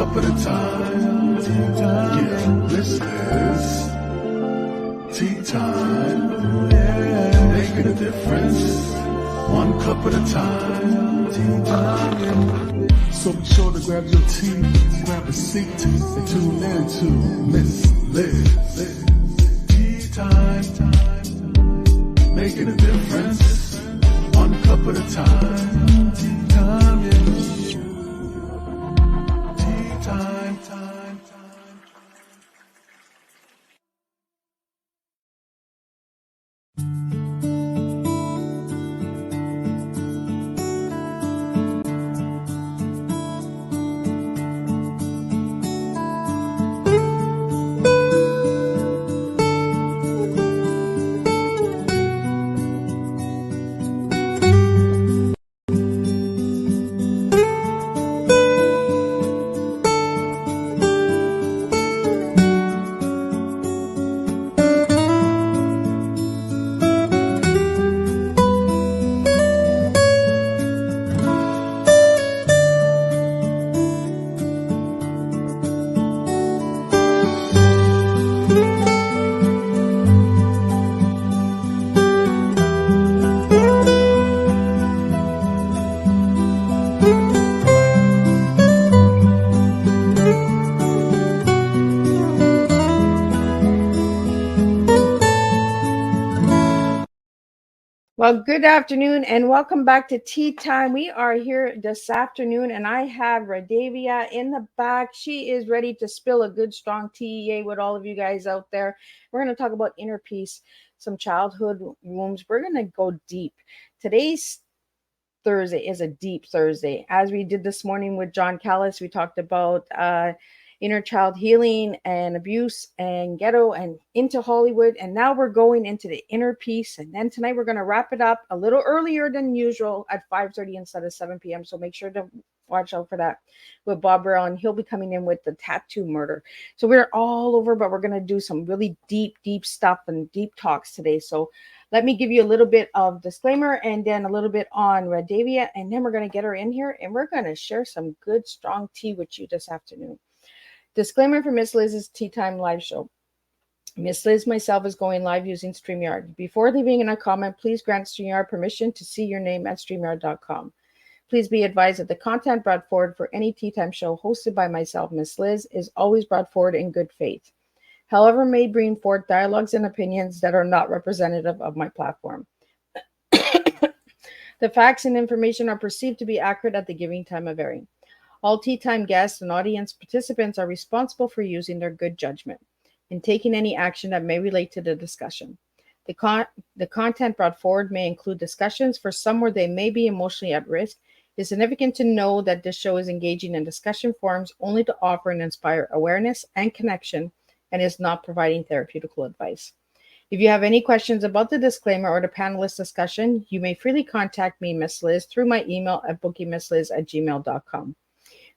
cup at a time. Yeah, this is tea time. Making a difference, one cup at a time. So be sure to grab your tea, grab a seat, and tune in to Miss Liz. Tea time, making a difference, one cup at a time. Tea time, yeah. Tea time, time, time. Well, good afternoon and welcome back to Tea Time. We are here this afternoon and I have Radavie in the back. She is ready to spill a good strong tea. Yay with all of you guys out there. We're going to talk about inner peace, some childhood wounds. We're going to go deep. Today's Thursday is a deep Thursday. As we did this morning with John Callis, we talked about inner child healing and abuse and ghetto and into Hollywood. And now we're going into the inner peace. And then tonight we're going to wrap it up a little earlier than usual at 5:30 instead of 7 p.m. So make sure to watch out for that with Bob Brown. He'll be coming in with the tattoo murder. So we're all over, but we're going to do some really deep stuff and deep talks today. So let me give you a little bit of disclaimer and then a little bit on Radavie, and then we're going to get her in here and we're going to share some good, strong tea with you this afternoon. Disclaimer for Miss Liz's Tea Time live show. Miss Liz myself is going live using StreamYard. Before leaving in a comment, please grant StreamYard permission to see your name at StreamYard.com. Please be advised that the content brought forward for any Tea Time show hosted by myself, Miss Liz, is always brought forward in good faith. However, may bring forth dialogues and opinions that are not representative of my platform. The facts and information are perceived to be accurate at the giving time of airing. All Tea Time guests and audience participants are responsible for using their good judgment and taking any action that may relate to the discussion. The content brought forward may include discussions for some where they may be emotionally at risk. It is significant to know that this show is engaging in discussion forums only to offer and inspire awareness and connection and is not providing therapeutical advice. If you have any questions about the disclaimer or the panelist discussion, you may freely contact me, Miss Liz, through my email at bookingmissliz@gmail.com.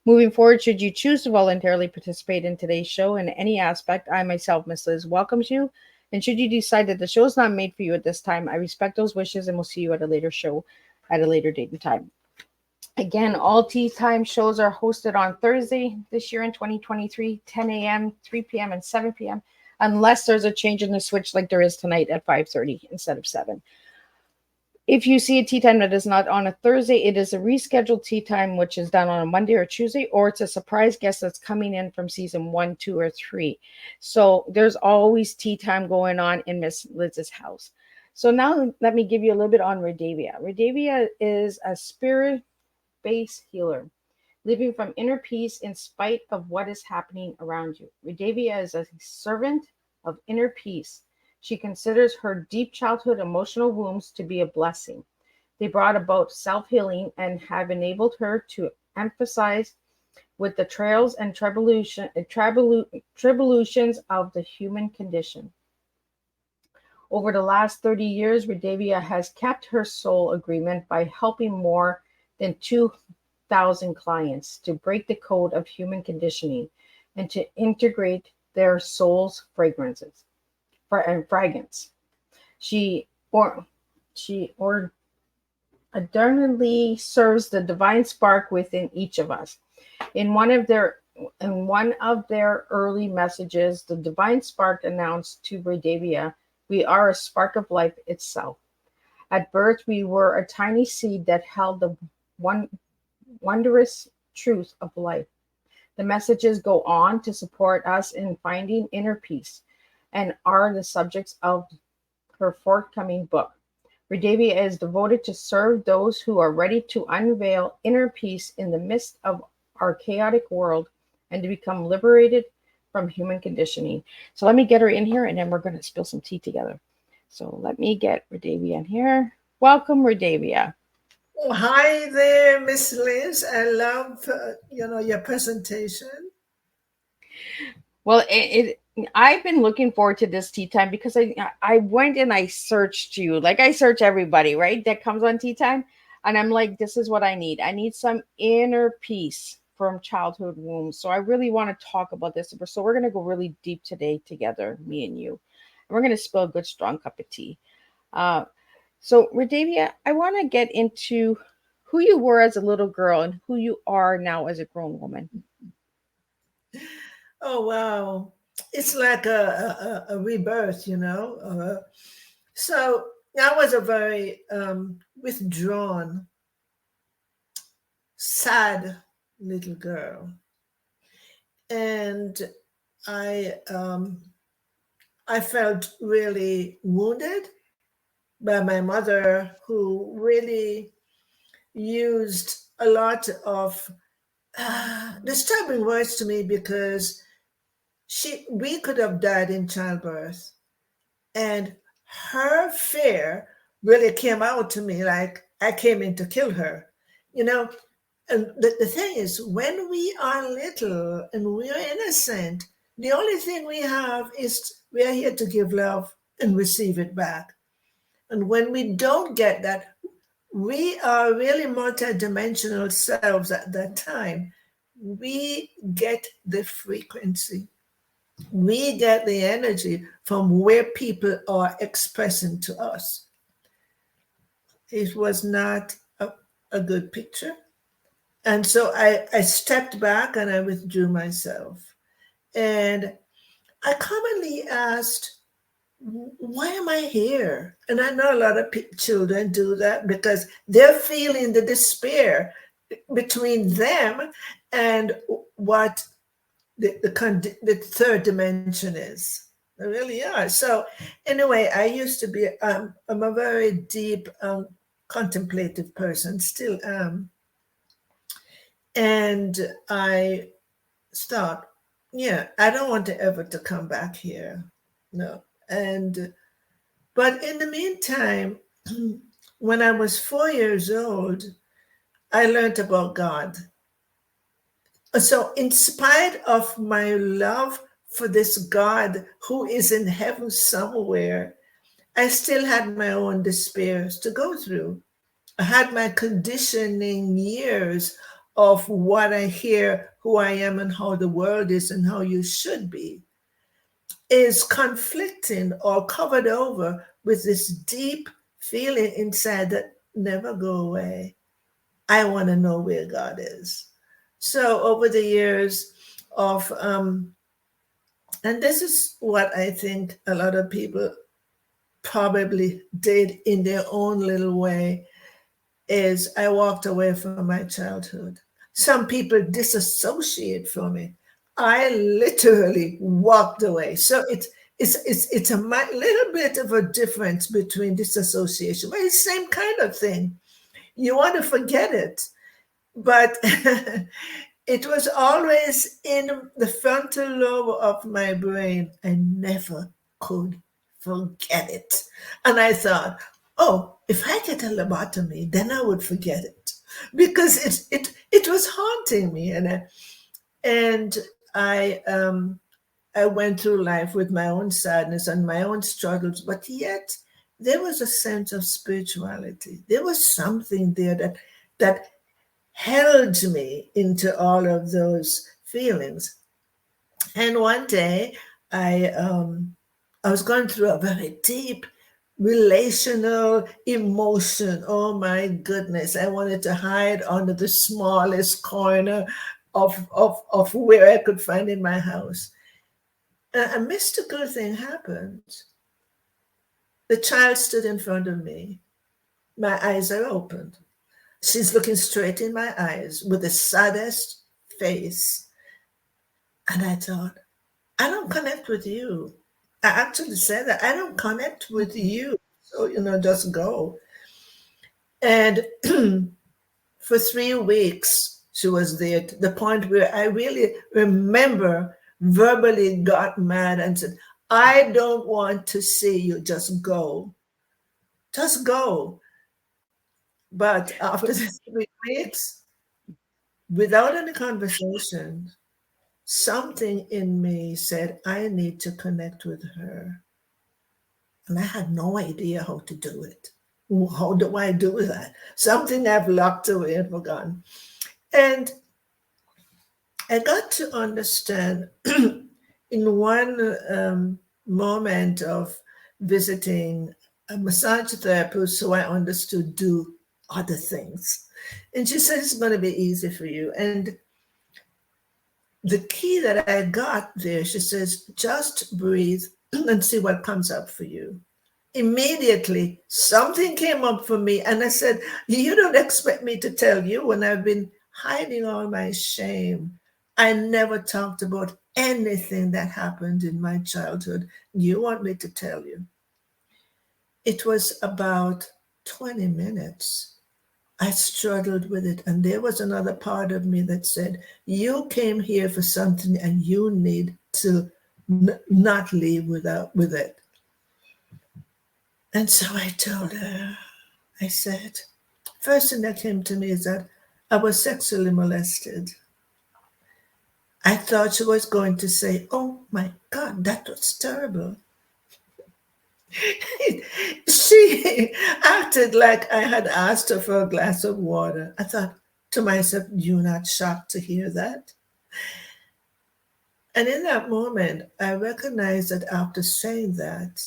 Moving forward, should you choose to voluntarily participate in today's show in any aspect, I myself, Miss Liz, welcomes you. And should you decide that the show is not made for you at this time, I respect those wishes and will see you at a later show at a later date and time. Again, all Tea Time shows are hosted on Thursday this year in 2023, 10 a.m., 3 p.m., and 7 p.m., unless there's a change in the switch like there is tonight at 5:30 instead of 7. If you see a Tea Time that is not on a Thursday, it is a rescheduled Tea Time, which is done on a Monday or Tuesday, or it's a surprise guest that's coming in from season 1, 2, or 3. So there's always Tea Time going on in Miss Liz's house. So now let me give you a little bit on Radavie. Radavie is a spirit-based healer, living from inner peace in spite of what is happening around you. Radavie is a servant of inner peace. She considers her deep childhood emotional wounds to be a blessing. They brought about self-healing and have enabled her to emphasize with the trials and tribulations of the human condition. Over the last 30 years, Radavie has kept her soul agreement by helping more than 2,000 clients to break the code of human conditioning and to integrate their soul's fragrances. She adornedly serves the divine spark within each of us. In one of their In one of their early messages, the divine spark announced to Radavia, "We are a spark of life itself. At birth, we were a tiny seed that held the one wondrous truth of life." The messages go on to support us in finding inner peace and are the subjects of her forthcoming book. Radavia is devoted to serve those who are ready to unveil inner peace in the midst of our chaotic world and to become liberated from human conditioning. So let me get her in here and then we're going to spill some tea together. So let me get Radavia in here. Welcome, Radavia. Oh, hi there, Miss Liz. I love your presentation. Well, I've been looking forward to this tea time because I went and I searched you like I search everybody, right? That comes on tea time, and I'm like, this is what I need. I need some inner peace from childhood wounds. So I really want to talk about this. So we're gonna go really deep today together, me and you, and we're gonna spill a good strong cup of tea. Uh, so Radavia, I want to get into who you were as a little girl and who you are now as a grown woman. Oh, wow. It's like a rebirth, you know. So I was a very withdrawn, sad little girl. And I, um, I felt really wounded by my mother, who really used a lot of disturbing words to me because we could have died in childbirth, and her fear really came out to me like I came in to kill her, you know. And the thing is, when we are little and we are innocent, the only thing we have is we are here to give love and receive it back. And when we don't get that, we are really multidimensional selves at that time. We get the frequency, we get the energy from where people are expressing to us. It was not a good picture. And so I stepped back and I withdrew myself. And I commonly asked, why am I here? And I know a lot of children do that because they're feeling the despair between them and what the third dimension is. They really are. So anyway, I used to be, I'm a very deep, contemplative person, still am. And I thought, yeah, I don't want to ever to come back here. No. And but in the meantime, when I was 4 years old, I learned about God. So in spite of my love for this God who is in heaven somewhere, I still had my own despairs to go through. I had my conditioning years of what I hear, who I am, and how the world is, and how you should be, is conflicting or covered over with this deep feeling inside that never go away. I want to know where God is. So over the years of, and this is what I think a lot of people probably did in their own little way, is I walked away from my childhood. Some people disassociate from it. I literally walked away. So it's a little bit of a difference between disassociation, but it's the same kind of thing. You want to forget it, but it was always in the frontal lobe of my brain. I never could forget it. And I thought, oh, if I get a lobotomy, then I would forget it because it was haunting me, and I went through life with my own sadness and my own struggles, but yet there was a sense of spirituality. There was something there that held me into all of those feelings. And one day, I I was going through a very deep relational emotion. Oh my goodness! I wanted to hide under the smallest corner of where I could find in my house. A mystical thing happened. The child stood in front of me. My eyes are opened. She's looking straight in my eyes with the saddest face. And I thought, I don't connect with you. I actually said that I don't connect with you. So, just go. And for 3 weeks, she was there to the point where I really remember verbally got mad and said, I don't want to see you. Just go. Just go. But after the 3 weeks, without any conversation, something in me said, I need to connect with her. And I had no idea how to do it. How do I do that? Something I've locked away and forgotten. And I got to understand in one moment of visiting a massage therapist who I understood do other things. And she said, it's going to be easy for you. And the key that I got there, she says, just breathe and see what comes up for you. Immediately, something came up for me. And I said, you don't expect me to tell you when I've been hiding all my shame. I never talked about anything that happened in my childhood. You want me to tell you? It was about 20 minutes. I struggled with it. And there was another part of me that said, you came here for something and you need to not leave with it. And so I told her, I said, first thing that came to me is that I was sexually molested. I thought she was going to say, oh my God, that was terrible. She acted like I had asked her for a glass of water. I thought to myself, you're not shocked to hear that? And in that moment, I recognized that after saying that,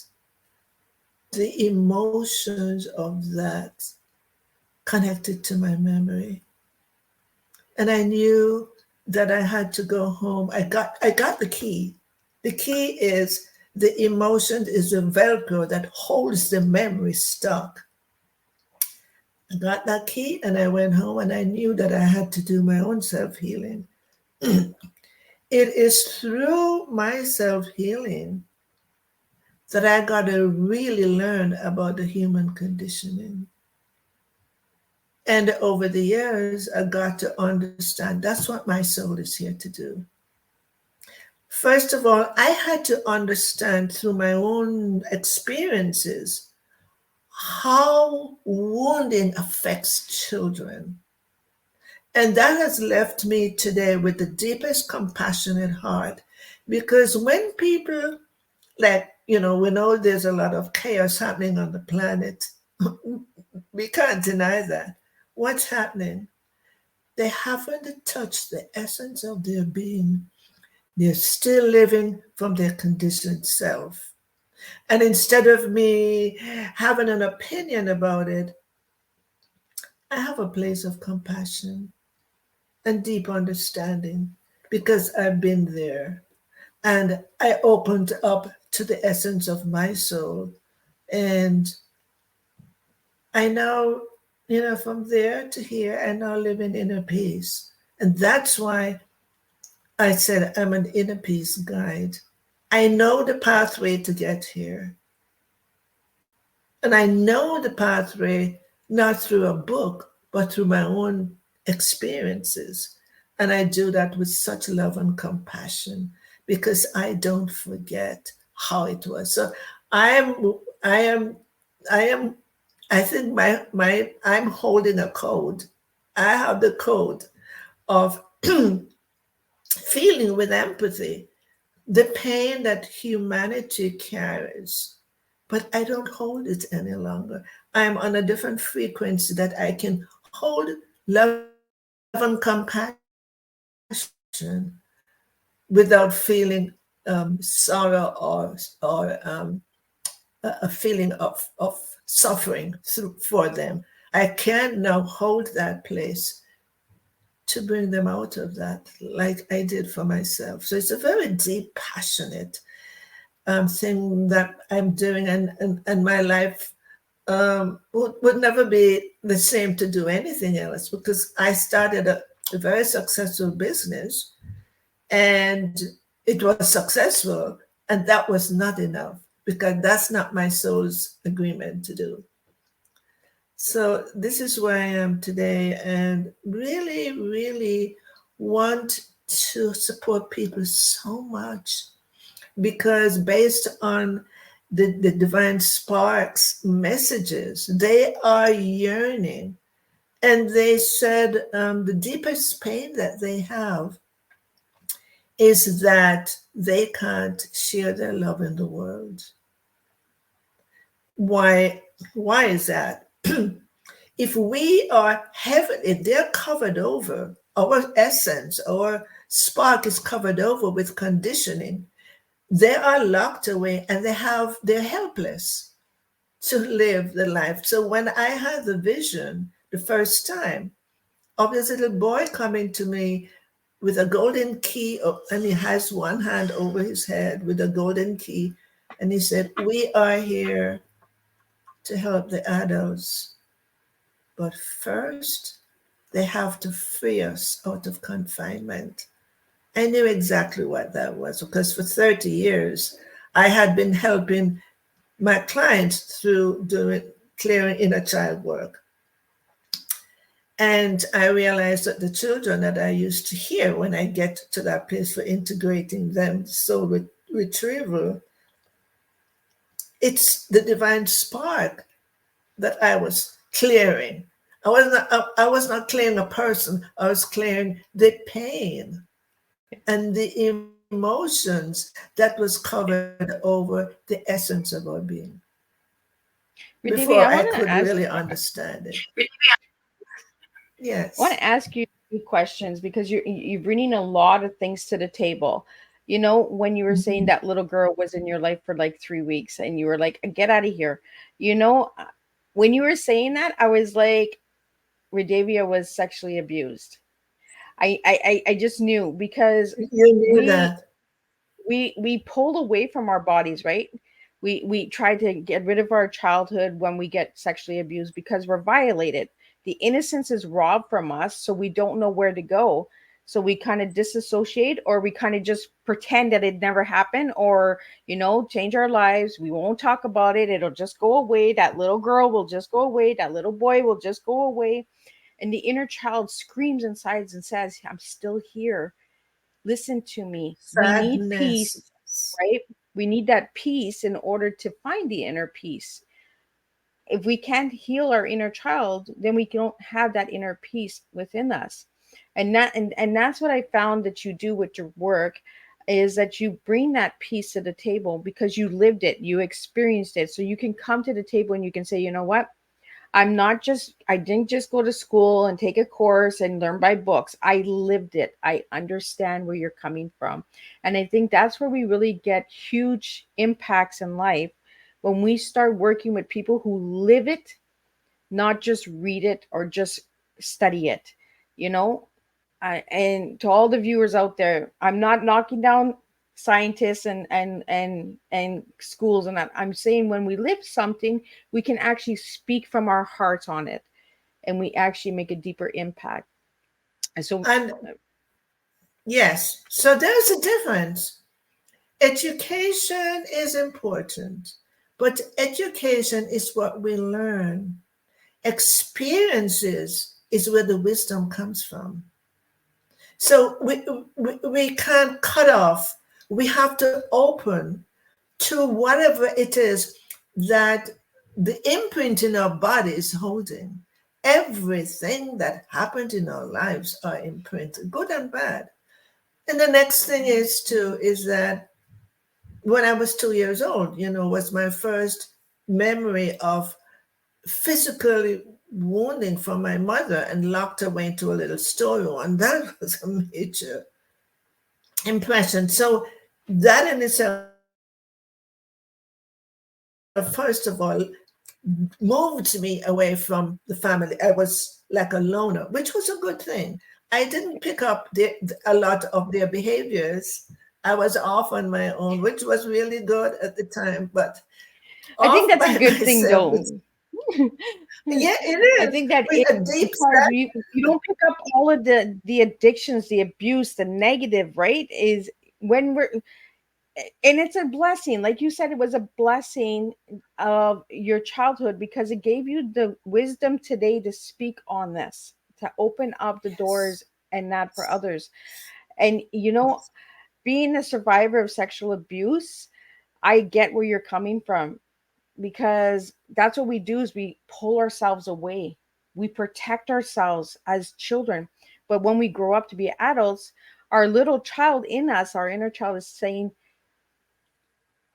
the emotions of that connected to my memory. And I knew that I had to go home. I got the key. The key is the emotion is the Velcro that holds the memory stuck. I got that key and I went home and I knew that I had to do my own self-healing. It is through my self-healing that I got to really learn about the human conditioning. And over the years, I got to understand that's what my soul is here to do. First of all, I had to understand through my own experiences how wounding affects children. And that has left me today with the deepest compassionate heart. Because when people, we know there's a lot of chaos happening on the planet. We can't deny that. What's happening? They haven't touched the essence of their being. They're still living from their conditioned self. And instead of me having an opinion about it, I have a place of compassion and deep understanding because I've been there. And I opened up to the essence of my soul. And I now, from there to here, I now live in inner peace. And that's why I said I'm an inner peace guide. I know the pathway to get here. And I know the pathway not through a book, but through my own experiences. And I do that with such love and compassion because I don't forget how it was. So I think I'm holding a code. I have the code of feeling with empathy the pain that humanity carries, but I don't hold it any longer. I'm on a different frequency that I can hold love and compassion without feeling sorrow or a feeling of suffering for them. I can now hold that place to bring them out of that, like I did for myself. So it's a very deep, passionate thing that I'm doing, and my life would never be the same to do anything else, because I started a very successful business, and it was successful, and that was not enough, because that's not my soul's agreement to do. So this is where I am today, and really, really want to support people so much, because based on the divine sparks messages, they are yearning. And they said the deepest pain that they have is that they can't share their love in the world. Why? Why is that? If we are heaven, if they're covered over, our essence, our spark is covered over with conditioning, they are locked away, and they're helpless to live the life. So when I had the vision the first time of this little boy coming to me with a golden key, and he has one hand over his head with a golden key, and he said, "We are here to help the adults, but first they have to free us out of confinement." I knew exactly what that was, because for 30 years I had been helping my clients through doing clearing inner child work. And I realized that the children that I used to hear when I get to that place for integrating them, soul retrieval, it's the divine spark that I was clearing. I was not clearing a person. I was clearing the pain and the emotions that was covered over the essence of our being Radavie, before I I want to could ask really understand it. I want Yes. to ask you a few questions, because you're bringing a lot of things to the table. You know, when you were saying Mhm. that little girl was in your life for like 3 weeks, and you were like, "Get out of here," you know, when you were saying that, I was like, Radavia was sexually abused. I just knew, because You knew we that. we pulled away from our bodies, right? We try to get rid of our childhood when we get sexually abused, because we're violated. The innocence is robbed from us, so we don't know where to go. So we kind of disassociate, or we kind of just pretend that it never happened, or change our lives. We won't talk about it. It'll just go away. That little girl will just go away. That little boy will just go away. And the inner child screams inside and says, "I'm still here. Listen to me. We need peace." Sadness. Right? We need that peace in order to find the inner peace. If we can't heal our inner child, then we don't have that inner peace within us. And that's what I found that you do with your work, is that you bring that peace to the table, because you lived it, you experienced it. So you can come to the table and you can say, "You know what? I didn't just go to school and take a course and learn by books. I lived it. I understand where you're coming from." And I think that's where we really get huge impacts in life, when we start working with people who live it, not just read it or just study it. You know, and to all the viewers out there, I'm not knocking down scientists and schools and that. I'm saying when we live something, we can actually speak from our hearts on it, and we actually make a deeper impact. And so, And yes, so there's a difference. Education is important, but education is what we learn. Experiences is where the wisdom comes from. So we can't cut off. We have to open to whatever it is that the imprint in our body is holding. Everything that happened in our lives are imprinted, good and bad. And the next thing is that when I was 2 years old, was my first memory of physically wounding from my mother and locked away into a little storeroom. And that was a major impression. So that in itself, first of all, moved me away from the family. I was like a loner, which was a good thing. I didn't pick up a lot of their behaviors. I was off on my own, which was really good at the time, but I think off that's a by good thing, myself. though. Yeah, it I is. think that With it, a deep because set. you don't pick up all of the addictions, the abuse, the negative, right? Is when we're and it's a blessing. Like you said, it was a blessing of your childhood because it gave you the wisdom today to speak on this, to open up the Yes. doors and that for others. And being a survivor of sexual abuse, I get where you're coming from because that's what we do is we pull ourselves away. We protect ourselves as children. But when we grow up to be adults, our little child in us, our inner child is saying,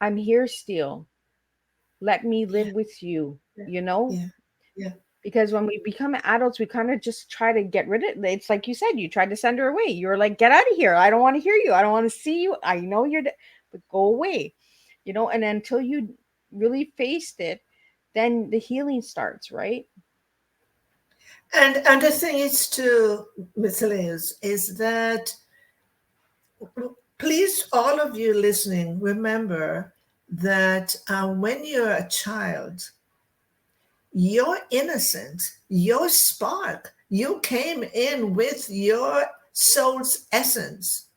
I'm here still. Let me live Yeah, with you, yeah, you know? yeah, yeah. Because when we become adults, we kind of just try to get rid of it. It's like you said, you tried to send her away. You were like, get out of here. I don't want to hear you. I don't want to see you. I know but go away, and until you really faced it, then the healing starts, right? And the thing is to miscellaneous is that please, all of you listening, remember that when you're a child, your innocence, your spark, you came in with your soul's essence.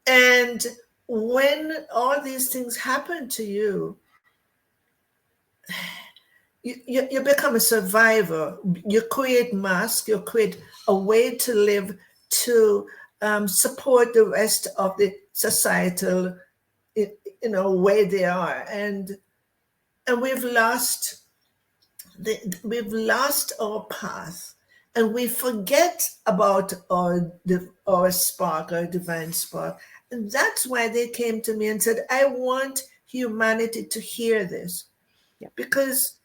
And when all these things happen to you, you become a survivor. You create masks, you create a way to live to support the rest of the societal way they are. And we've lost our path, and we forget about our spark, our divine spark. And that's why they came to me and said, I want humanity to hear this, Yep. because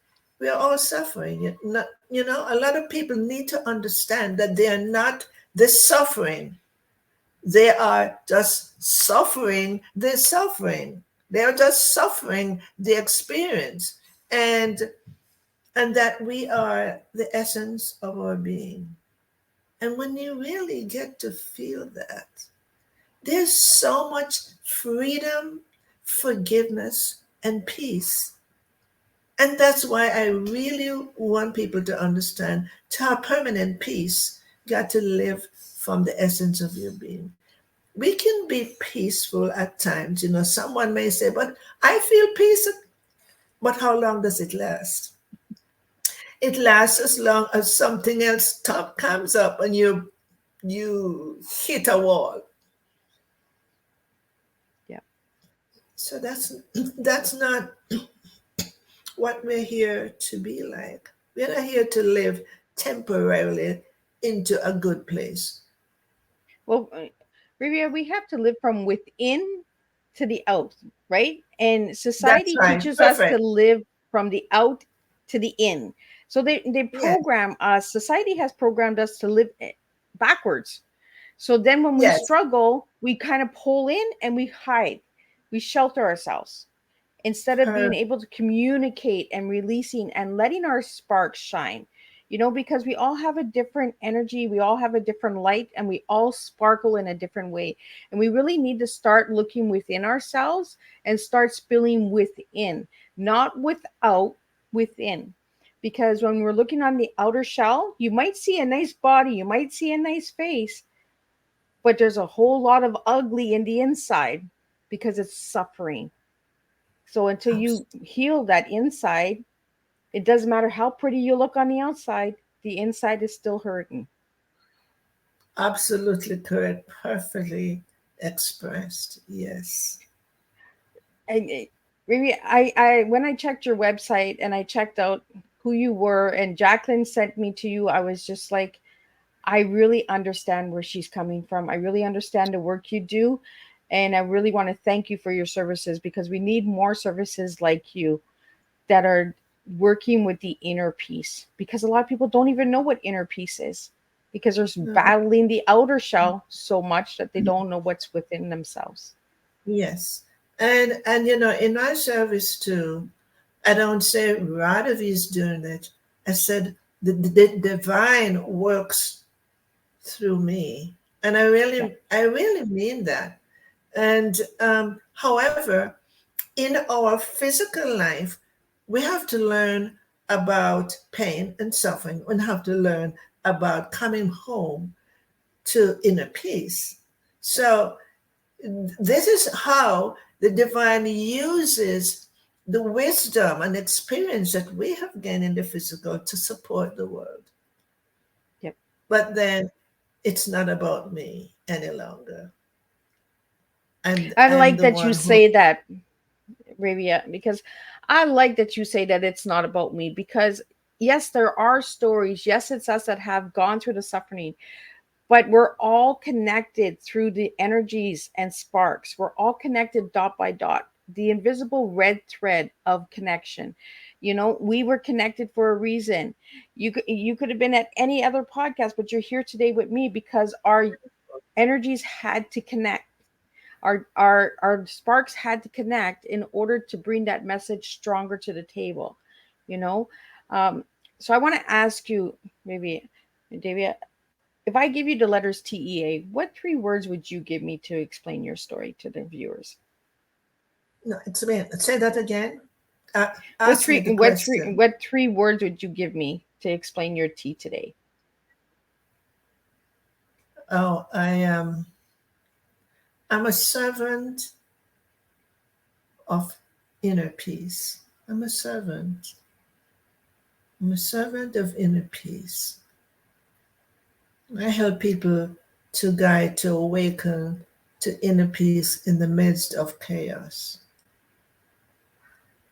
we're all suffering. A lot of people need to understand that they are not the suffering. They are just suffering the suffering. They are just suffering the experience. And that we are the essence of our being. And when you really get to feel that, there's so much freedom, forgiveness, and peace. And that's why I really want people to understand, to have permanent peace, you got to live from the essence of your being. We can be peaceful at times. Someone may say, but I feel peace. But how long does it last? It lasts as long as something else top comes up and you hit a wall. Yeah. So that's not what we're here to be like. We're not here to live temporarily into a good place. Well, Rivia, we have to live from within to the out, right? And That's society right. teaches us to Perfect. live from the out to the in. So they Yes. program us, society has programmed us to live backwards. So then when we Yes. struggle, we kind of pull in and we hide, we shelter ourselves instead of being Per- able to communicate and releasing and letting our sparks shine, because we all have a different energy, we all have a different light, and we all sparkle in a different way. And we really need to start looking within ourselves and start spilling within, not without, within. Because when we're looking on the outer shell, you might see a nice body, you might see a nice face, but there's a whole lot of ugly in the inside because it's suffering. So until abs- you heal that inside, it doesn't matter how pretty you look on the outside, the inside is still hurting. Absolutely correct. Perfectly expressed. Yes. And maybe I when I checked your website and I checked out who you were and Jacqueline sent me to you, I was just like, I really understand where she's coming from. I really understand the work you do. And I really want to thank you for your services because we need more services like you that are working with the inner peace, because a lot of people don't even know what inner peace is because they're No. battling the outer shell so much that they don't know what's within themselves. Yes. And in my service too, I don't say Radavie is doing it. I said the divine works through me. And Yeah. I really mean that. And however, in our physical life, we have to learn about pain and suffering. We have to learn about coming home to inner peace. So, this is how the divine uses the wisdom and experience that we have gained in the physical to support the world. Yep. But then it's not about me any longer. I I'm like the that you one who. say that, Ravia, because I like that you say that it's not about me. Because yes, there are stories. Yes, it's us that have gone through the suffering, but we're all connected through the energies and sparks. We're all connected dot by dot, the invisible red thread of connection. We were connected for a reason. You could have been at any other podcast, but you're here today with me because our energies had to connect. Our sparks had to connect in order to bring that message stronger to the table. You know, um, so I want to ask you, maybe, Davia, if I give you the letters TEA, what three words would you give me to explain your story to the viewers? No, it's me. Say that again. What Ask me three the what three question. what three words would you give me to explain your tea today? Oh, I'm a servant of inner peace. I'm a servant. I'm a servant of inner peace. I help people to guide, to awaken to inner peace in the midst of chaos.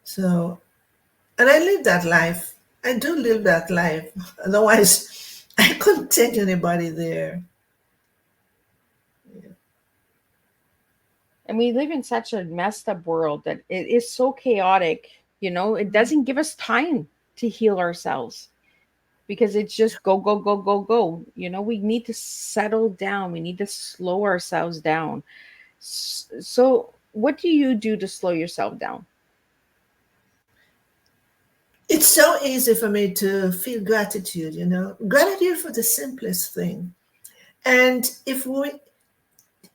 So, and I live that life. I do live that life. Otherwise, I couldn't take anybody there. And we live in such a messed up world that it is so chaotic. It doesn't give us time to heal ourselves because it's just go, go, go, go, go. We need to settle down. We need to slow ourselves down. So, what do you do to slow yourself down? It's so easy for me to feel gratitude, gratitude for the simplest thing. And if we,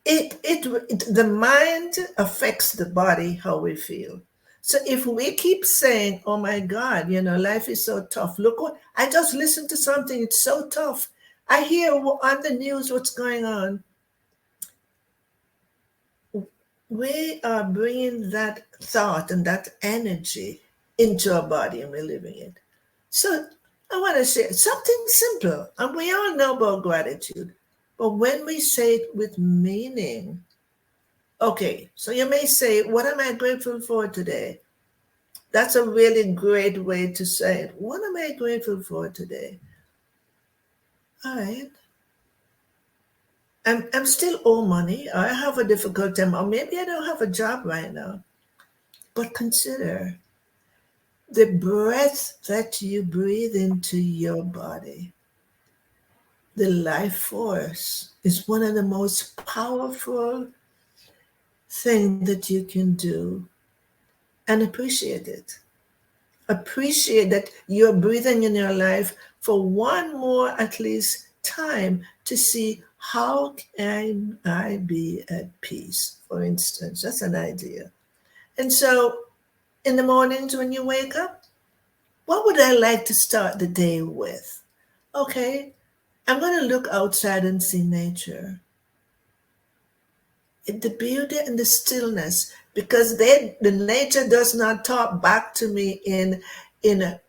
it the mind affects the body how we feel. So if we keep saying, "Oh my God, life is so tough," look what I just listened to something. It's so tough. I hear on the news what's going on. We are bringing that thought and that energy into our body, and we're living it. So I want to say something simple, and we all know about gratitude, but when we say it with meaning. Okay, so you may say, "What am I grateful for today?" That's a really great way to say it. What am I grateful for today? All right. I'm still owe money. I have a difficult time, or maybe I don't have a job right now. But consider the breath that you breathe into your body. The life force is one of the most powerful things that you can do, and appreciate it. Appreciate that you're breathing in your life for one more at least time to see how can I be at peace, for instance. That's an idea. And so in the mornings when you wake up, what would I like to start the day with? Okay, I'm going to look outside and see nature. The beauty and the stillness, because the nature does not talk back to me in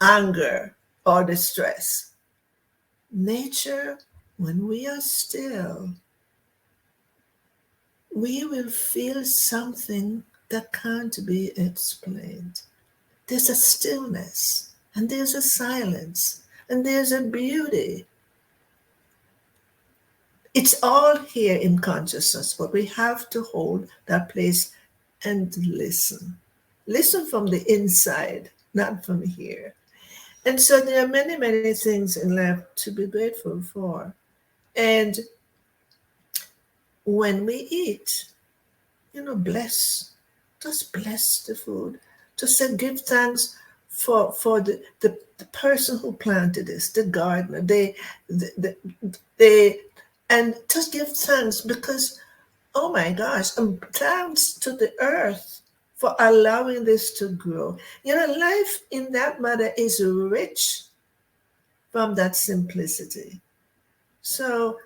anger or distress. Nature, when we are still, we will feel something that can't be explained. There's a stillness, and there's a silence, and there's a beauty. It's all here in consciousness, but we have to hold that place and listen. Listen from the inside, not from here. And so there are many, many things in life to be grateful for. And when we eat, bless, just bless the food. Just say, give thanks for the person who planted this, the gardener, the and just give thanks because, oh my gosh, thanks to the earth for allowing this to grow. Life in that matter is rich from that simplicity. So,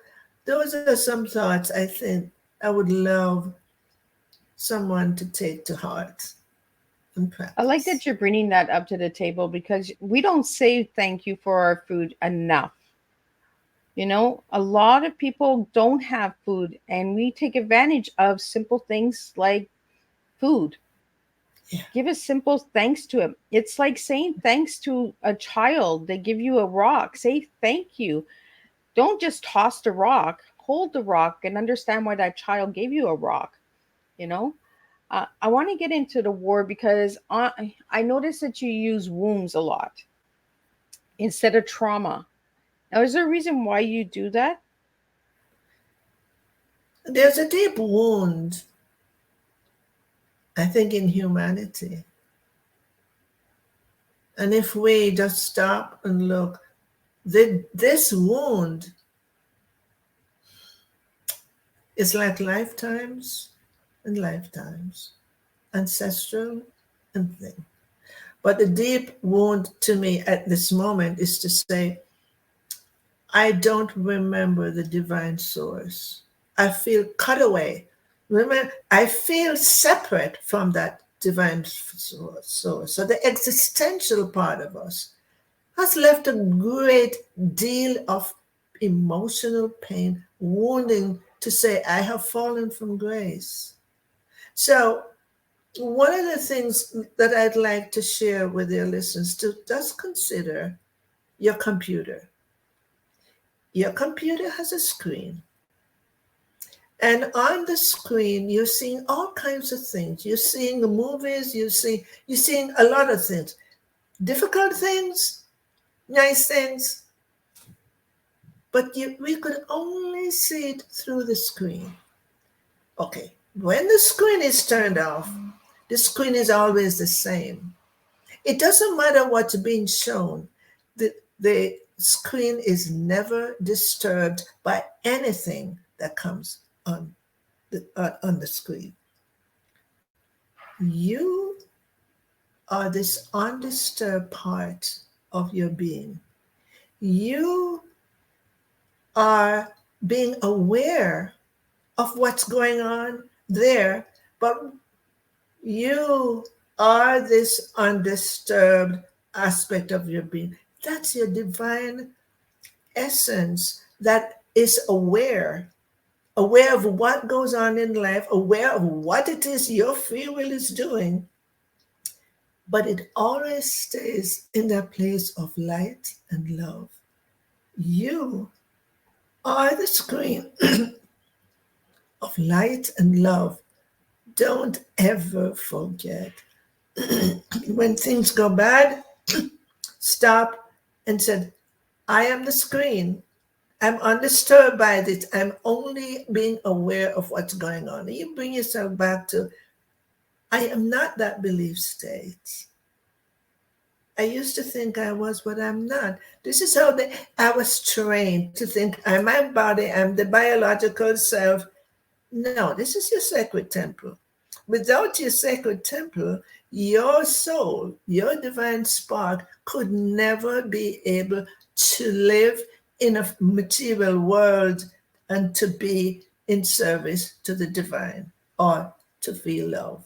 those are some thoughts I think I would love someone to take to heart and I like practice. that you're bringing that up to the table because we don't say thank you for our food enough. A lot of people don't have food, and we take advantage of simple things like food. Yeah. Give a simple thanks to it. It's like saying thanks to a child. They give you a rock. Say thank you. Don't just toss the rock. Hold the rock and understand why that child gave you a rock. You know, I want to get into the war because I notice that you use wounds a lot instead of trauma. Now, is there a reason why you do that? There's a deep wound, I think, in humanity. And if we just stop and look, this wound is like lifetimes and lifetimes, ancestral and thing. But the deep wound to me at this moment is to say, I don't remember the divine source. I feel cut away. Remember, I feel separate from that divine source. So the existential part of us has left a great deal of emotional pain, wounding to say, I have fallen from grace. So, one of the things that I'd like to share with your listeners to just consider your computer. Your computer has a screen, and on the screen, you're seeing all kinds of things. You're seeing the movies, you're seeing a lot of things, difficult things, nice things, but we could only see it through the screen. Okay, when the screen is turned off, the screen is always the same. It doesn't matter what's being shown. The screen is never disturbed by anything that comes on the screen. You are this undisturbed part of your being. You are being aware of what's going on there, but you are this undisturbed aspect of your being. That's your divine essence that is aware of what goes on in life, aware of what it is your free will is doing, but it always stays in that place of light and love. You are the screen of light and love. Don't ever forget. When things go bad, stop and said, I am the screen. I'm undisturbed by it. I'm only being aware of what's going on. And you bring yourself back to, I am not that belief state. I used to think I was, but I'm not. This is how I was trained to think I'm my body, I'm the biological self. No, this is your sacred temple. Without your sacred temple, your soul, your divine spark could never be able to live in a material world and to be in service to the divine or to feel love.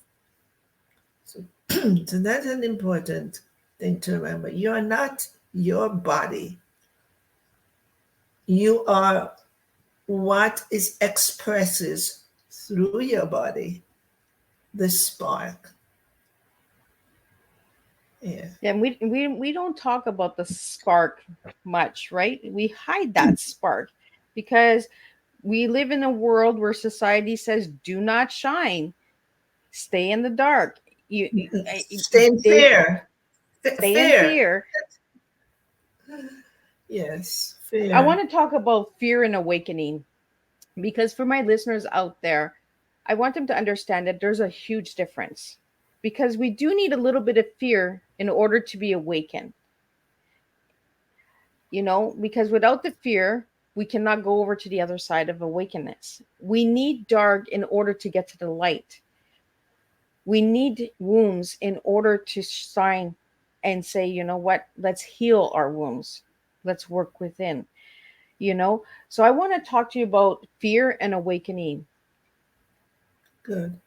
So, so that's an important thing to remember. You're not your body. You are what is expresses through your body the spark. Yeah. Yeah, and we don't talk about the spark much, right? We hide that spark because we live in a world where society says do not shine, stay in the dark. Stay in They fear. stay in Fear. fear. Yes, I fear. want to talk about fear and awakening because for my listeners out there, I want them to understand that there's a huge difference because we do need a little bit of fear in order to be awakened, because without the fear, we cannot go over to the other side of awakeness. We need dark in order to get to the light. We need wounds in order to shine and say, you know what, let's heal our wounds. Let's work within, you know? So I want to talk to you about fear and awakening. Good.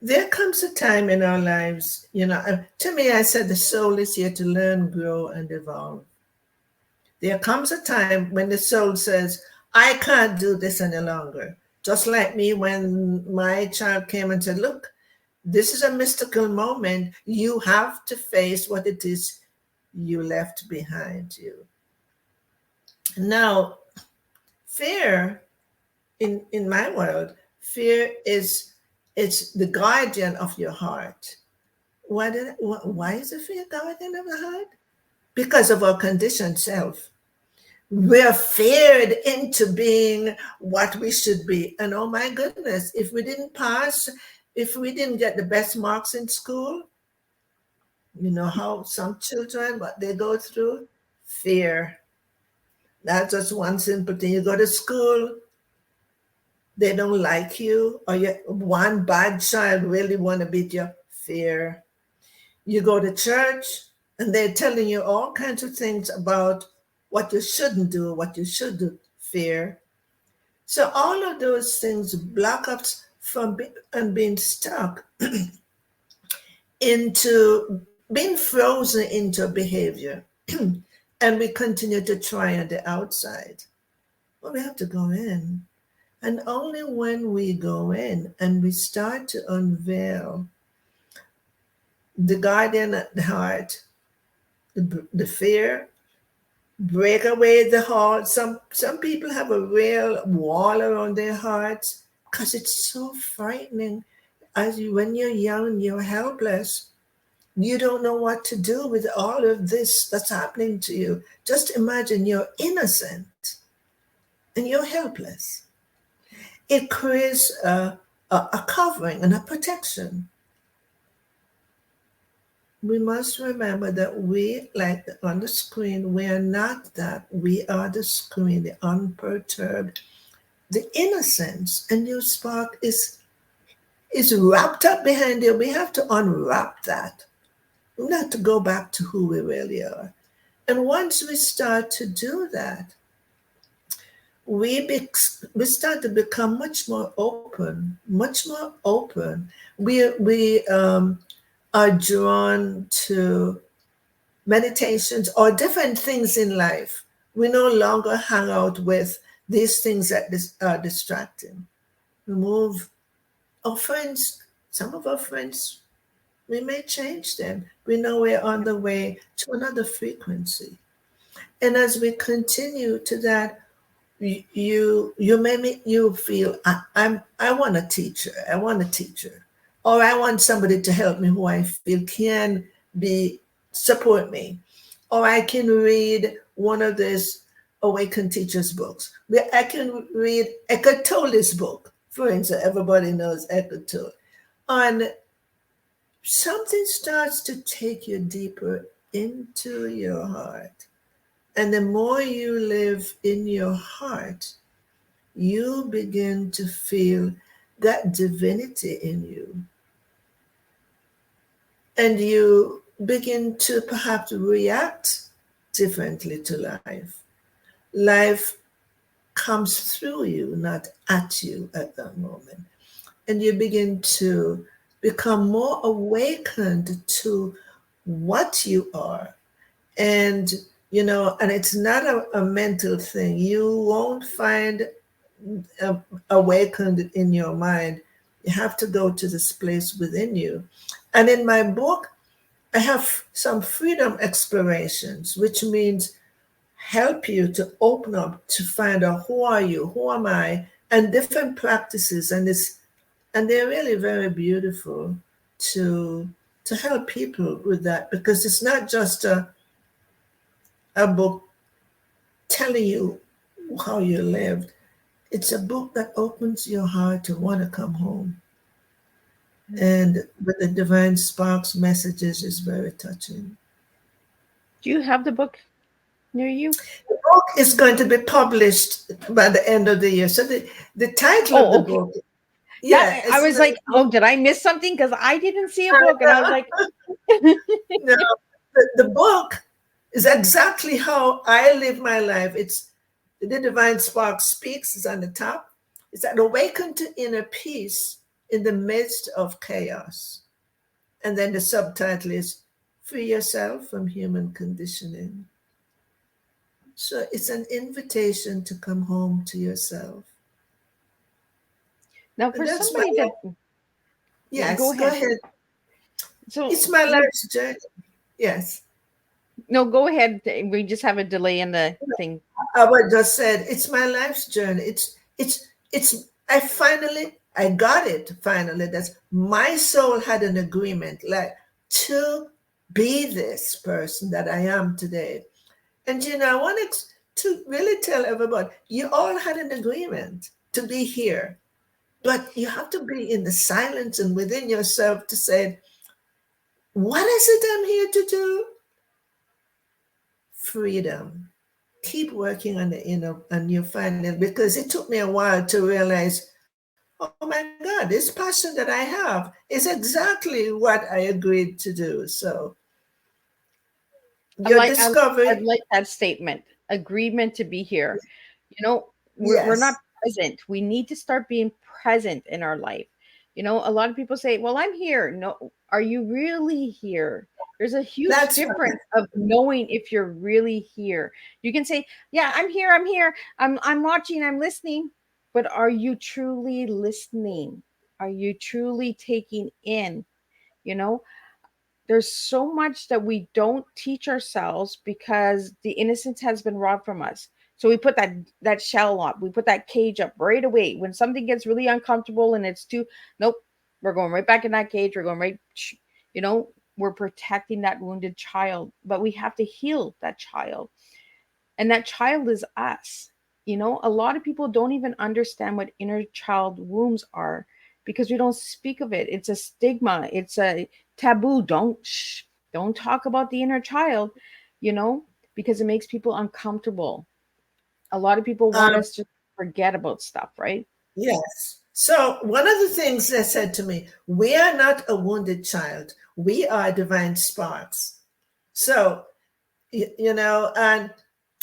There comes a time in our lives, to me, I said the soul is here to learn, grow, and evolve. There comes a time when the soul says, I can't do this any longer. Just like me when my child came and said, look, this is a mystical moment. You have to face what it is you left behind you. Now, fear in my world, fear is it's the guardian of your heart. Why is the fear guardian of the heart? Because of our conditioned self. We're feared into being what we should be. And oh my goodness, if we didn't pass, if we didn't get the best marks in school, you know how some children, what they go through? Fear. That's just one simple thing. You go to school, they don't like you, or one bad child really want to beat you. Fear. You go to church, and they're telling you all kinds of things about what you shouldn't do, what you should do. Fear. So all of those things block us from being stuck into being frozen into behavior. And we continue to try on the outside. Well, we have to go in. And only when we go in and we start to unveil the guardian at the heart, the fear, break away the heart. Some people have a real wall around their hearts because it's so frightening. When you're young, you're helpless. You don't know what to do with all of this that's happening to you. Just imagine you're innocent and you're helpless. It creates a covering and a protection. We must remember that we, like on the screen, we are not that. We are the screen, the unperturbed, the innocence, and your spark is wrapped up behind you. We have to unwrap that. We have to go back to who we really are. And once we start to do that, we start to become much more open, much more open. We are drawn to meditations or different things in life. We no longer hang out with these things that are distracting. We move our friends, some of our friends, we may change them. We know we're on the way to another frequency. And as we continue to that, you feel I want a teacher. I want a teacher. Or I want somebody to help me who I feel can support me. Or I can read one of these Awakened Teachers books. I can read Eckhart Tolle's book. For instance, everybody knows Eckhart Tolle. And something starts to take you deeper into your heart. And the more you live in your heart, you begin to feel that divinity in you. And you begin to perhaps react differently to life. Life comes through you, not at you at that moment. And you begin to become more awakened to what you are. And and it's not a mental thing. You won't find awakened in your mind. You have to go to this place within you. And in my book, I have some freedom explorations, which means help you to open up, to find out who are you, who am I, and different practices. And they're really very beautiful to help people with that, because it's not just a book telling you how you lived. It's a book that opens your heart to want to come home. And with the Divine Sparks messages is very touching. Do you have the book? near you? The book is going to be published by the end of the year. So the title of the Oh, okay. book, That yeah, I it's was like, oh, did I miss something? Because I didn't see a book, and I was uh, like, no, the book is exactly how I live my life. It's the Divine Spark Speaks is on the top. It's that awaken to inner peace in the midst of chaos. And then the subtitle is Free Yourself from Human Conditioning. So it's an invitation to come home to yourself. now And for that's my somebody that, life. yeah, go Yes, go ahead. ahead. It's So my no, life's journey. Yes. no, go ahead. We just have a delay in the thing. I would just said it's my life's journey. It's I got it finally. That's my soul had an agreement, like to be this person that I am today. And I wanted to really tell everybody, you all had an agreement to be here. But you have to be in the silence and within yourself to say, what is it I'm here to do? Freedom. Keep working on the inner and you find it, because it took me a while to realize, oh my God, this passion that I have is exactly what I agreed to do. So I your like I, I discovery, like that statement. Agreement to be here. You know, we're not yes, present. We need to start being present in our life. A lot of people say, "Well, I'm here." No, are you really here? There's a huge that's right. difference of knowing if you're really here. You can say, "Yeah, I'm here. I'm here. I'm watching. I'm listening." But are you truly listening? Are you truly taking in? You know, there's so much that we don't teach ourselves because the innocence has been robbed from us. So we put that shell up, we put that cage up right away. When something gets really uncomfortable and it's too, nope, we're going right back in that cage. We're going right, you know, we're protecting that wounded child, but we have to heal that child. And that child is us. A lot of people don't even understand what inner child wounds are because we don't speak of it. It's a stigma, it's a taboo. Don't talk about the inner child, you know, because it makes people uncomfortable. A lot of people want Um, us to forget about stuff, right? yes. So one of the things they said to me, we are not a wounded child. We are divine sparks. So, and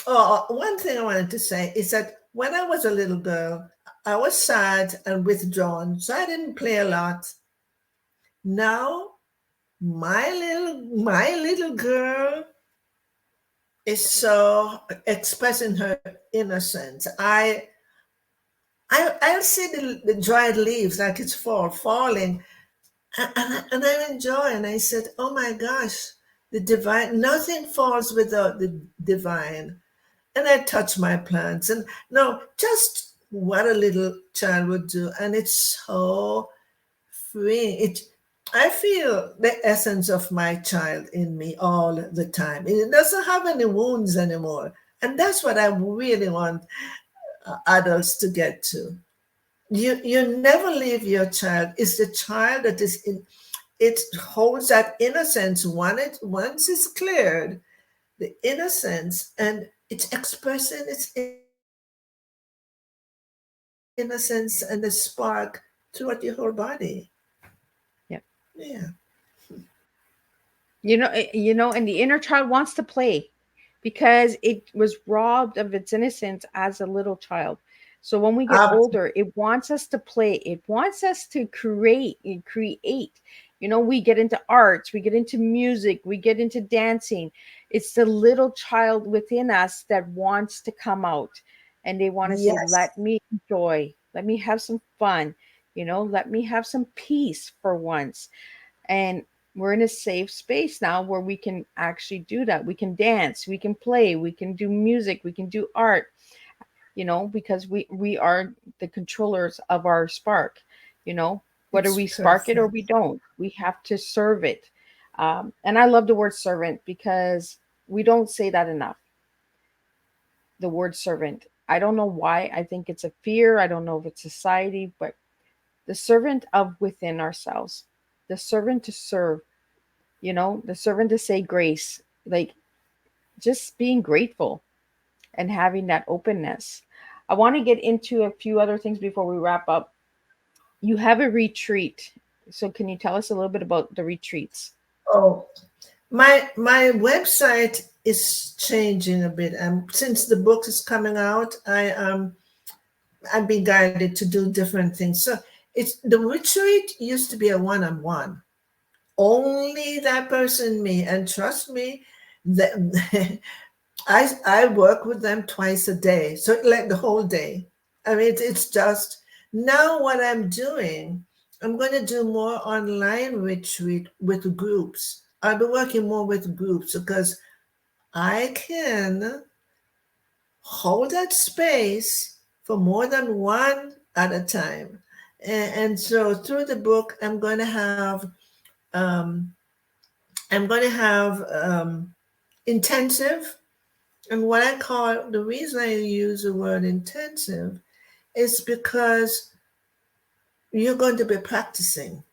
one thing I wanted to say is that when I was a little girl, I was sad and withdrawn, so I didn't play a lot. Now, my little girl is so expressing her innocence. I'll see the dried leaves like it's falling, and I enjoy. And I said, "Oh my gosh, the divine! Nothing falls without the divine." And I touch my plants, and no, just what a little child would do, and it's so freeing. I feel the essence of my child in me all the time. It doesn't have any wounds anymore, and that's what I really want adults to get to. You never leave your child. It's the child that is in. It holds that innocence once it's cleared, the innocence, and it's expressing its innocence and the spark throughout your whole body. Yeah. Yeah. And the inner child wants to play because it was robbed of its innocence as a little child. So when we get Absolutely. older, it wants us to play. It wants us to create and create. We get into arts, we get into music, we get into dancing. It's the little child within us that wants to come out, and they want to say, Yes. let me enjoy, let me have some fun, let me have some peace for once. And we're in a safe space now where we can actually do that. We can dance, we can play, we can do music, we can do art, because we are the controllers of our spark, you know, whether It's we spark it or perfect. we don't, we have to serve it. And I love the word servant because we don't say that enough. The word servant. I don't know why. I think it's a fear. I don't know if it's society, but the servant of within ourselves, the servant to serve, the servant to say grace, like just being grateful and having that openness. I want to get into a few other things before we wrap up. You have a retreat. So can you tell us a little bit about the retreats? Oh, my website is changing a bit. Since the book is coming out, I've been guided to do different things. So it's the retreat used to be a one-on-one, only that person, me, and trust me, that I work with them twice a day, so like the whole day. I mean, it's just now what I'm doing. I'm going to do more online retreat with groups. I'll be working more with groups because I can hold that space for more than one at a time. And so through the book, um, I'm going to have intensive. And what I call the reason I use the word intensive is because you're going to be practicing.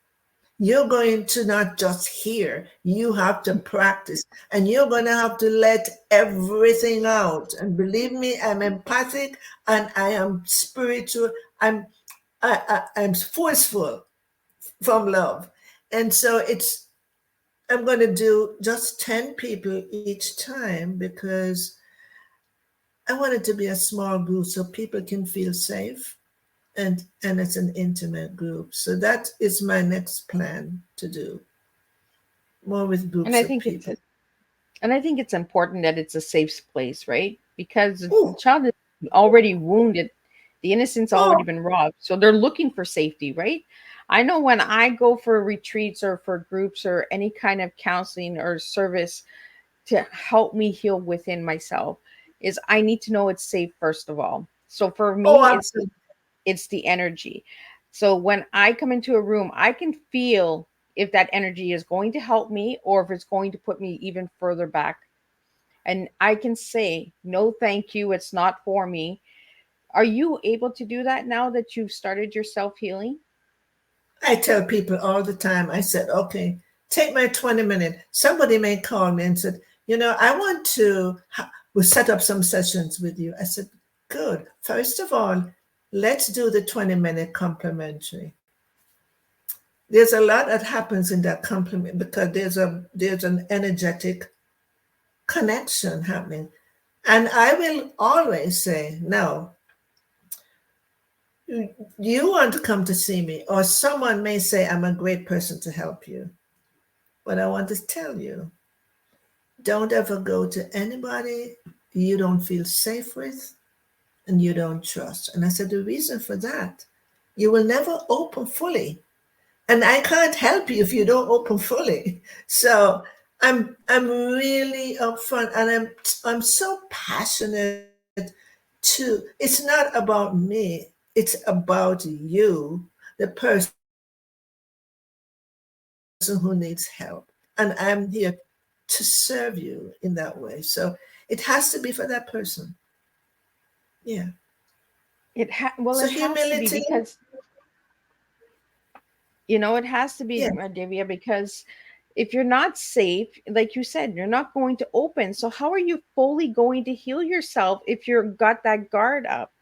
You're going to not just hear, you have to practice, and you're going to have to let everything out. And believe me, I'm empathic and I am spiritual. I'm forceful from love. And so I'm going to do just 10 people each time because I want it to be a small group so people can feel safe, and it's an intimate group. So that is my next plan to do more with And groups I of think people. it's important that it's a safe place, right? Because the Oh, child is already wounded, the innocent's already oh, been robbed. So they're looking for safety, right? I know when I go for retreats or for groups or any kind of counseling or service to help me heal within myself is I need to know it's safe first of all. So for oh, me, absolutely. it's the energy. So when I come into a room, I can feel if that energy is going to help me or if it's going to put me even further back. And I can say, no, thank you. It's not for me. Are you able to do that now that you've started your self healing? I tell people all the time, I said, okay, take my 20 minutes. Somebody may call me and said, I want to, we'll set up some sessions with you. I said, good. First of all, let's do the 20-minute complimentary. There's a lot that happens in that compliment because there's an energetic connection happening. And I will always say, no, you want to come to see me, or someone may say, I'm a great person to help you. But I want to tell you, don't ever go to anybody you don't feel safe with and you don't trust. And I said, the reason for that, you will never open fully. And I can't help you if you don't open fully. So I'm really upfront, and I'm so passionate to. It's not about me. It's about you, the person who needs help, and I'm here to serve you in that way. So it has to be for that person. Yeah. So Well, it has to humility. be because it has to Yeah. be, Divya, because if you're not safe, like you said, you're not going to open. So how are you fully going to heal yourself if you've got that guard up?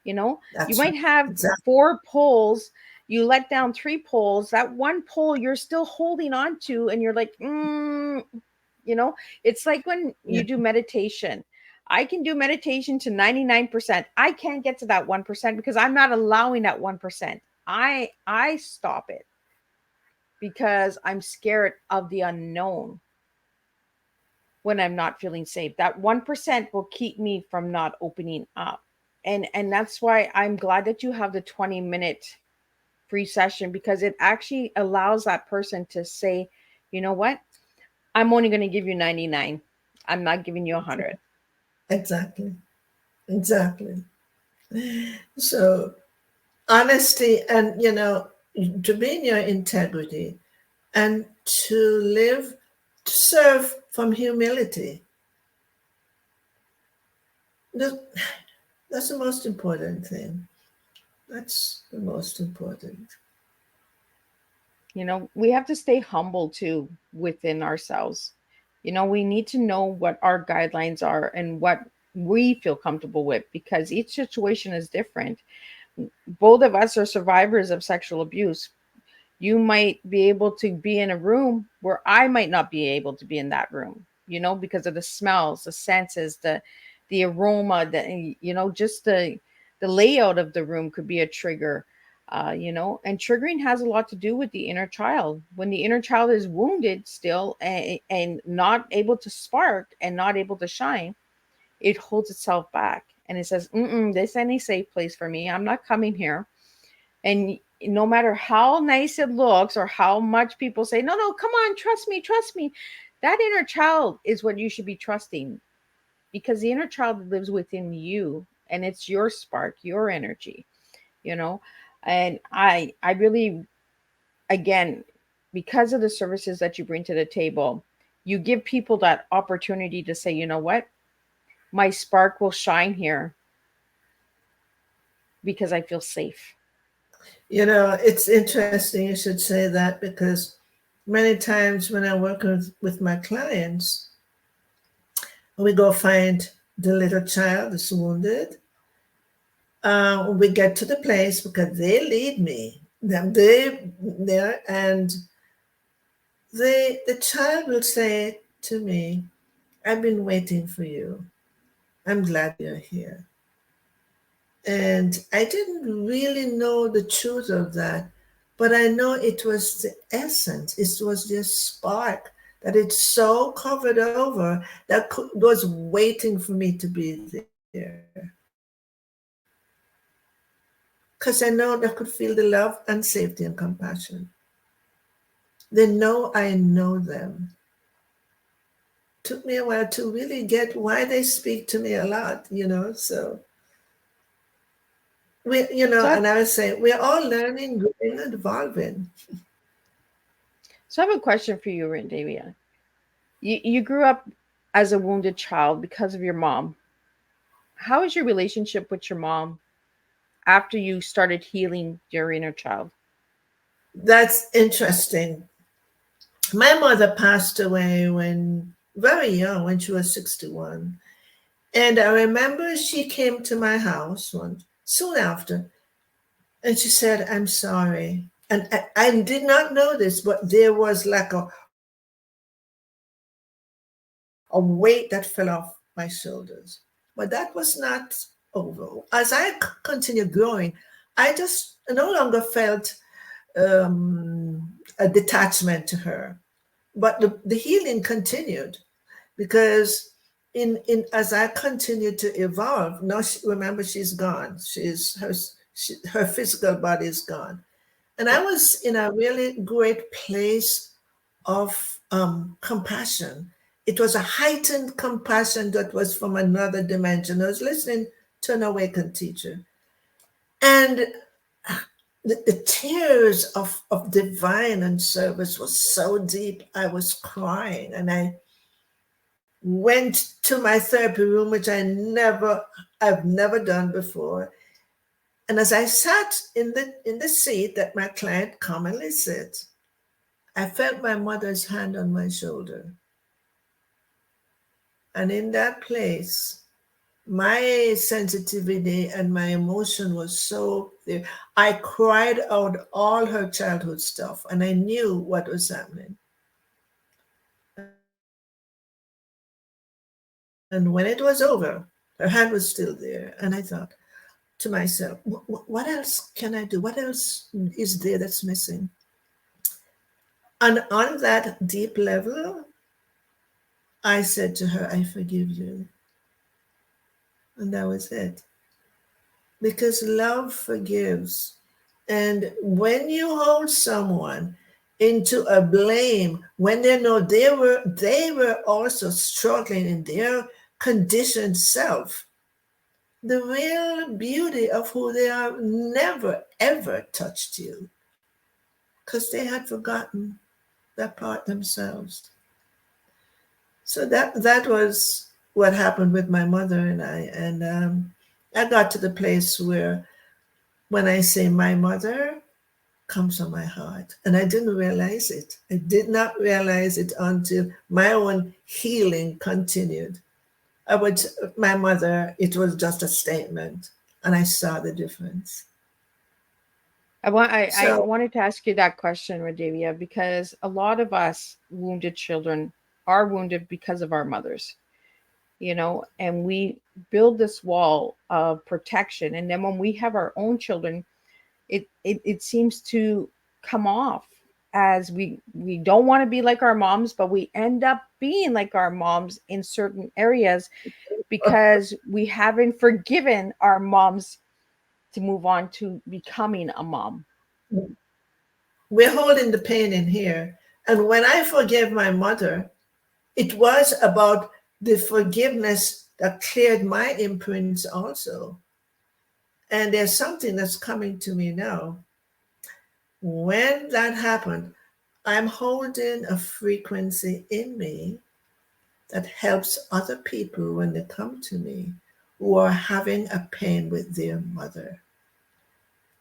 You That's right. might have Exactly. 4 poles, you let down 3 poles, that one pole you're still holding on to, and you're like, you know, it's like when Yeah. you do meditation. I can do meditation to 99%. I can't get to that 1% because I'm not allowing that 1%. I stop it because I'm scared of the unknown when I'm not feeling safe. That 1% will keep me from not opening up. And that's why I'm glad that you have the 20-minute free session because it actually allows that person to say, you know what? I'm only going to give you 99. I'm not giving you 100. Exactly. Exactly. So honesty, and to be in your integrity, and to live, to serve from humility. That- That's the most important thing. That's the most important. We have to stay humble too within ourselves. We need to know what our guidelines are and what we feel comfortable with, because each situation is different. Both of us are survivors of sexual abuse. You might be able to be in a room where I might not be able to be in that room, because of the smells, the senses, the aroma, just the layout of the room could be a trigger. And triggering has a lot to do with the inner child. When the inner child is wounded still, and not able to spark and not able to shine, it holds itself back and it says, this ain't a safe place for me. I'm not coming here. And no matter how nice it looks or how much people say, no, no, come on, trust me, that inner child is what you should be trusting, because the inner child lives within you and it's your spark, your energy, you know. And I really, again, because of the services that you bring to the table, you give people that opportunity to say, you know what, my spark will shine here because I feel safe. It's interesting you should say that, because many times when I work with my clients, we go find the little child that's wounded. We get to the place because they lead me. They there, and the child will say to me, "I've been waiting for you. I'm glad you're here." And I didn't really know the truth of that, but I know it was the essence. It was just spark that it's so covered over that was waiting for me to be there. Because I know they could feel the love and safety and compassion. They know I know them. Took me a while to really get why they speak to me a lot, so So I, and I would say we're all learning, growing, and evolving. so I have a question for you, Rindavia. You grew up as a wounded child because of your mom. How is your relationship with your mom after you started healing your inner child? That's interesting. My mother passed away when very young, when she was 61. And I remember she came to my house soon after, and she said, "I'm sorry." And I did not know this, but there was like a weight that fell off my shoulders. But that was not over. As I continued growing, I just no longer felt a detachment to her. But the healing continued, because in as I continued to evolve, now remember, she's gone. Her physical body is gone, and I was in a really great place of compassion. It was a heightened compassion that was from another dimension. I was listening to an awakened teacher, and the tears of divine and service was so deep. I was crying, and I went to my therapy room, which I've never done before. And as I sat in the seat that my client commonly sits, I felt my mother's hand on my shoulder. And in that place, my sensitivity and my emotion was so there. I cried out all her childhood stuff, and I knew what was happening. And when it was over, her hand was still there. And I thought to myself, what else can I do? What else is there that's missing? And on that deep level, I said to her, "I forgive you." And that was it. Because love forgives. And when you hold someone into a blame, when they know they were also struggling in their conditioned self, the real beauty of who they are never ever touched you, because they had forgotten that part themselves. So that was what happened with my mother and I. And I got to the place where, when I say my mother, comes from my heart. And I didn't realize it. I did not realize it until my own healing continued. I would, my mother, it was just a statement, and I saw the difference. I So, wanted to ask you that question, Radavia, because a lot of us wounded children are wounded because of our mothers, and we build this wall of protection. And then when we have our own children, it seems to come off as we don't want to be like our moms, but we end up being like our moms in certain areas because we haven't forgiven our moms to move on to becoming a mom. we're holding the pain in here. And when I forgave my mother, it was about the forgiveness that cleared my imprints also. And there's something that's coming to me now. When that happened, I'm holding a frequency in me that helps other people when they come to me who are having a pain with their mother.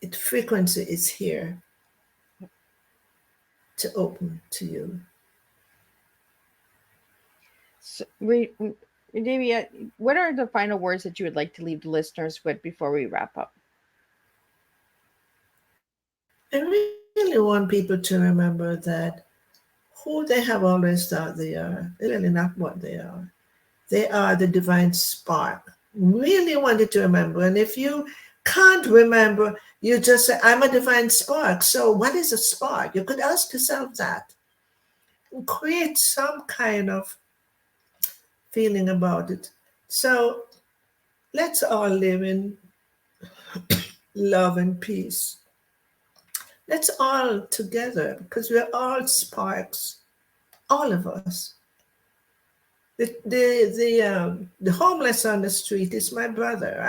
It frequency is here to open to you. So, Davia, what are the final words that you would like to leave the listeners with before we wrap up? I really want people to remember that who they have always thought they are, they're really not what they are. They are the divine spark. Really want you to remember. And if you can't remember, you just say, I'm a divine spark. So, what is a spark? You could ask yourself that. Create some kind of feeling about it. So, let's all live in love and peace. Let's all together, because we're all sparks, all of us. The homeless on the street is my brother.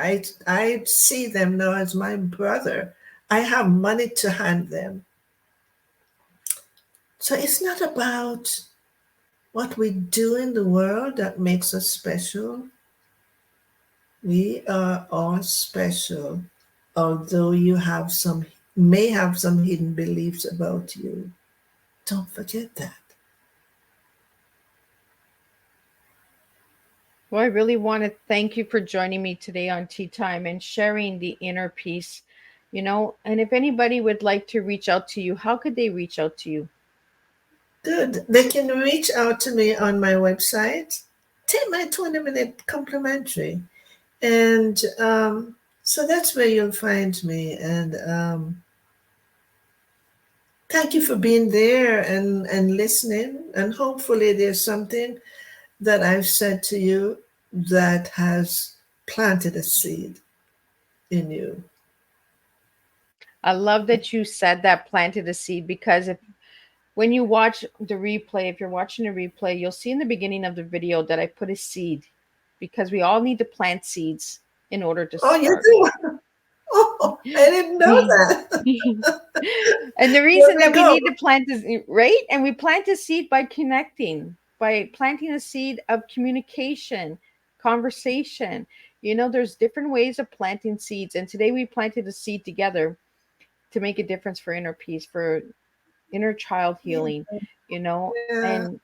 I see them now as my brother. I have money to hand them. So it's not about what we do in the world that makes us special. We are all special, although you may have some hidden beliefs about you. Don't forget that. Well, I really want to thank you for joining me today on Tea Time and sharing the inner peace, And if anybody would like to reach out to you, how could they reach out to you? Good. They can reach out to me on my website. Take my 20-minute complimentary. And so that's where you'll find me. And thank you for being there and listening. And hopefully there's something that I've said to you that has planted a seed in you. I love that you said that, planted a seed, because when you watch the replay, if you're watching the replay, you'll see in the beginning of the video that I put a seed, because we all need to plant seeds in order to Oh, you start. do? Oh, I didn't know that. And the There reason we that we go. need to plant is right, and we plant a seed by connecting, by planting a seed of communication, conversation. There's different ways of planting seeds, and today we planted a seed together to make a difference for inner peace, for inner child healing, Yeah. and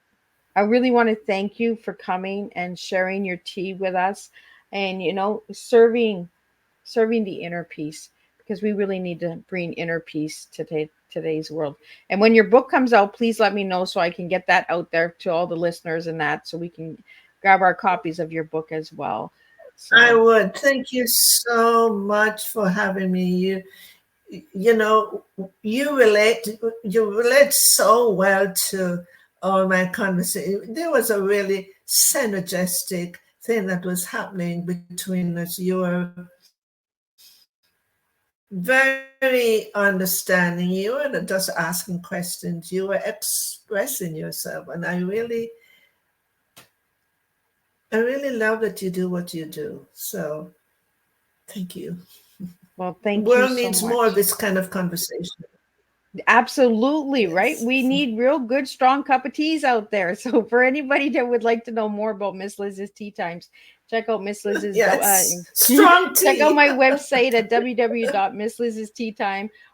I really want to thank you for coming and sharing your tea with us, and serving the inner peace, because we really need to bring inner peace to today's world. And when your book comes out, please let me know so I can get that out there to all the listeners, and that so we can grab our copies of your book as well. I So would. Thank you so much for having me. You know, you relate so well to all my conversation. There was a really synergistic thing that was happening between us. You were very understanding. You weren't just asking questions. You were expressing yourself, and I really love that you do what you do. So thank you. well, The thank you world so needs more of much. this kind of conversation. Absolutely, right? Yes. We need real good, strong cup of teas out there. So for anybody that would like to know more about Miss Liz's tea times, check out Miss Liz's Yes. Strong check out tea. my website at www.missliz's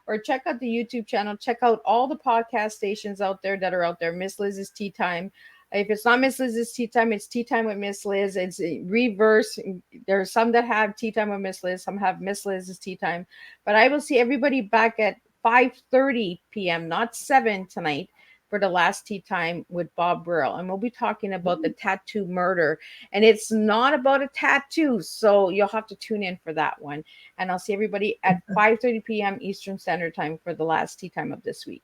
or check out the YouTube channel. Check out all the podcast stations out there that are out there. Miss Liz's Tea Time. If it's not Miss Liz's Tea Time, it's Tea Time with Miss Liz. It's reverse. There are some that have Tea Time with Miss Liz, some have Miss Liz's Tea Time. But I will see everybody back at 5:30 p.m., not 7 tonight, for the last tea time with Bob Burrell. And we'll be talking about the tattoo murder. And it's not about a tattoo. So you'll have to tune in for that one. And I'll see everybody at 5:30 p.m. Eastern Standard Time for the last tea time of this week.